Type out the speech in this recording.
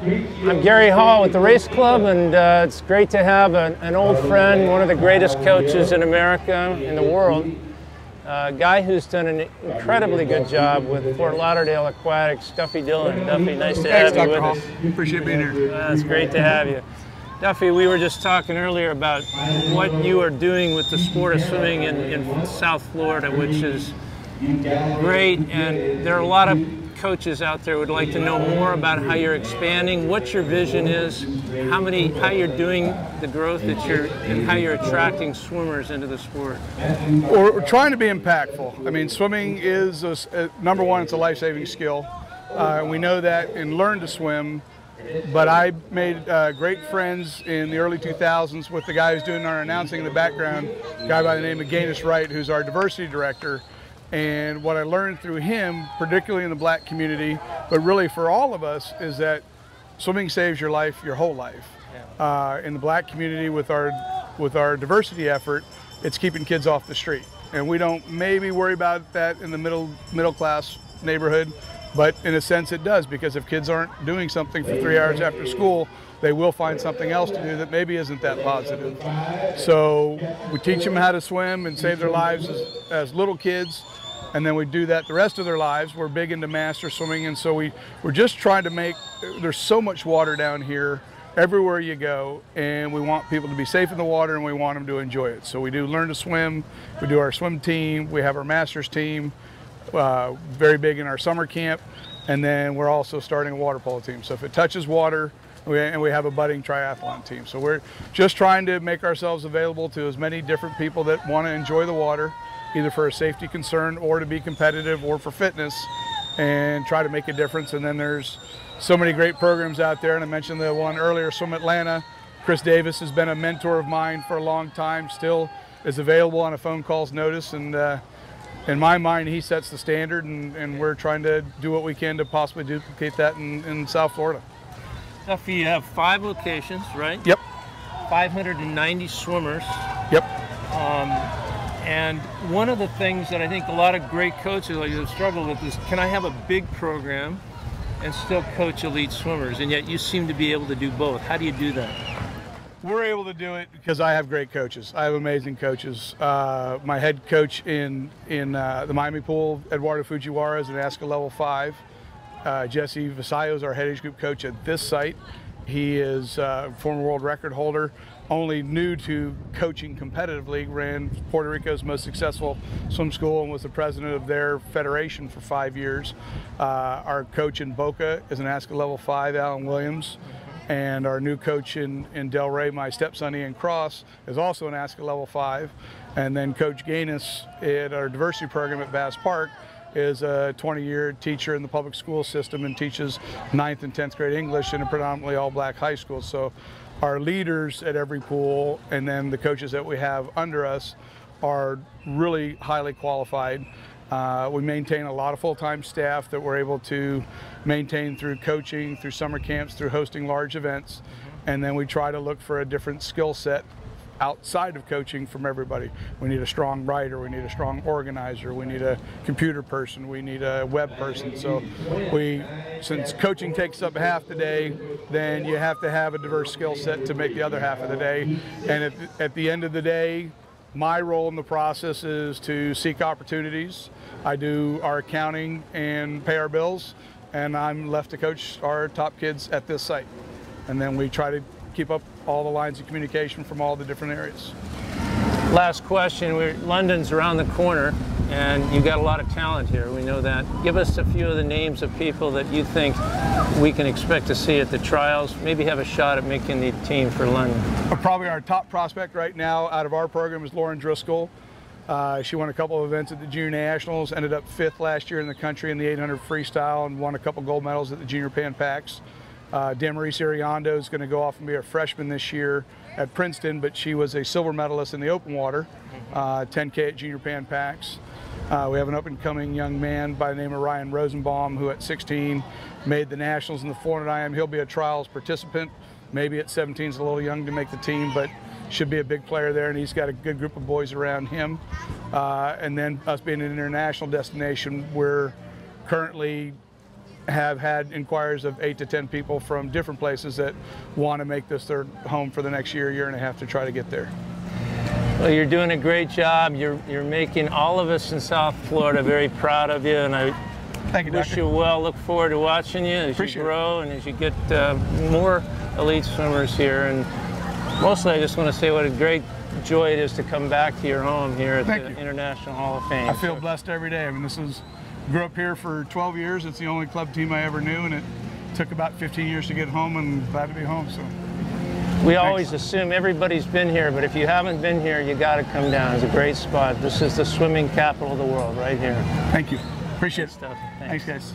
I'm Gary Hall with the Race Club, and it's great to have an old friend, one of the greatest coaches in America, in the world, a guy who's done an incredibly good job with Fort Lauderdale Aquatics, Duffy Dillon. Duffy, nice to have you with us. Appreciate being here. It's great to have you. Duffy, we were just talking earlier about what you are doing with the sport of swimming in South Florida, which is great, and there are a lot of coaches out there who would like to know more about how you're expanding, what your vision is, how you're doing the growth that and how you're attracting swimmers into the sport. We're trying to be impactful. I mean, swimming is, number one, it's a life-saving skill. We know that and learn to swim, but I made great friends in the early 2000s with the guy who's doing our announcing in the background, a guy by the name of Gaines Wright, who's our diversity director. And what I learned through him, particularly in the black community, but really for all of us, is that swimming saves your life, your whole life. In the black community, with our diversity effort, it's keeping kids off the street. And we don't maybe worry about that in the middle class neighborhood, but in a sense it does, because if kids aren't doing something for 3 hours after school, they will find something else to do that maybe isn't that positive. So we teach them how to swim and save their lives as little kids. And then we do that the rest of their lives. We're big into master swimming, and so we're just trying to make, there's so much water down here everywhere you go, and we want people to be safe in the water, and we want them to enjoy it. So we do learn to swim, we do our swim team, we have our masters team, very big in our summer camp, and then we're also starting a water polo team. So if it touches water, and we have a budding triathlon team. So we're just trying to make ourselves available to as many different people that want to enjoy the water, either for a safety concern or to be competitive or for fitness, and try to make a difference. And then there's so many great programs out there, and I mentioned the one earlier, Swim Atlanta. Chris Davis has been a mentor of mine for a long time, still is available on a phone call's notice, and in my mind he sets the standard, and we're trying to do what we can to possibly duplicate that in South Florida. Duffy, you have 5 locations, right? Yep. 590 swimmers. Yep. And one of the things that I think a lot of great coaches have struggled with is, can I have a big program and still coach elite swimmers? And yet you seem to be able to do both. How do you do that? We're able to do it because I have great coaches. I have amazing coaches. My head coach in the Miami pool, Eduardo Fujiwara, is an ASCA level 5. Jesse Vasallo is our head age group coach at this site. He is a former world record holder, only new to coaching competitively, ran Puerto Rico's most successful swim school and was the president of their federation for 5 years. Our coach in Boca is an ASCA level 5, Alan Williams. And our new coach in Delray, my stepson Ian Cross, is also an ASCA level 5. And then Coach Gaines at our diversity program at Bass Park is a 20-year teacher in the public school system and teaches 9th and 10th grade English in a predominantly all-black high school. So our leaders at every pool, and then the coaches that we have under us, are really highly qualified. We maintain a lot of full-time staff that we're able to maintain through coaching, through summer camps, through hosting large events, and then we try to look for a different skill set outside of coaching from everybody. We need a strong writer, we need a strong organizer, we need a computer person, we need a web person. So since coaching takes up half the day, then you have to have a diverse skill set to make the other half of the day. And at the end of the day, my role in the process is to seek opportunities. I do our accounting and pay our bills, and I'm left to coach our top kids at this site. And then we try to keep up all the lines of communication from all the different areas. Last question. London's around the corner, and you've got a lot of talent here. We know that. Give us a few of the names of people that you think we can expect to see at the trials, maybe have a shot at making the team for London. Probably our top prospect right now out of our program is Lauren Driscoll. She won a couple of events at the Junior Nationals, ended up 5th last year in the country in the 800 freestyle, and won a couple gold medals at the Junior Pan Pacs. Damaris Ariondo is going to go off and be a freshman this year at Princeton, but she was a silver medalist in the open water, 10K at Junior Pan Pacs. We have an up-and-coming young man by the name of Ryan Rosenbaum, who at 16 made the Nationals in the 400 IM. He'll be a trials participant. Maybe at 17 is a little young to make the team, but should be a big player there, and he's got a good group of boys around him. And then us being an international destination, we're currently have had inquiries of 8 to 10 people from different places that want to make this their home for the next year and a half to try to get there. Well, you're doing a great job. You're making all of us in South Florida very proud of you, and I Thank you, wish Doctor. you well. Look forward to watching you as Appreciate you grow and as you get more elite swimmers here. And mostly, I just want to say what a great joy it is to come back to your home here at the International Hall of Fame. I feel blessed every day. I mean, grew up here for 12 years. It's the only club team I ever knew, and it took about 15 years to get home, and glad to be home. So we always assume everybody's been here, but if you haven't been here, you got to come down. It's a great spot. This is the swimming capital of the world right here. Thank you. Appreciate it. Stuff. Thanks, guys.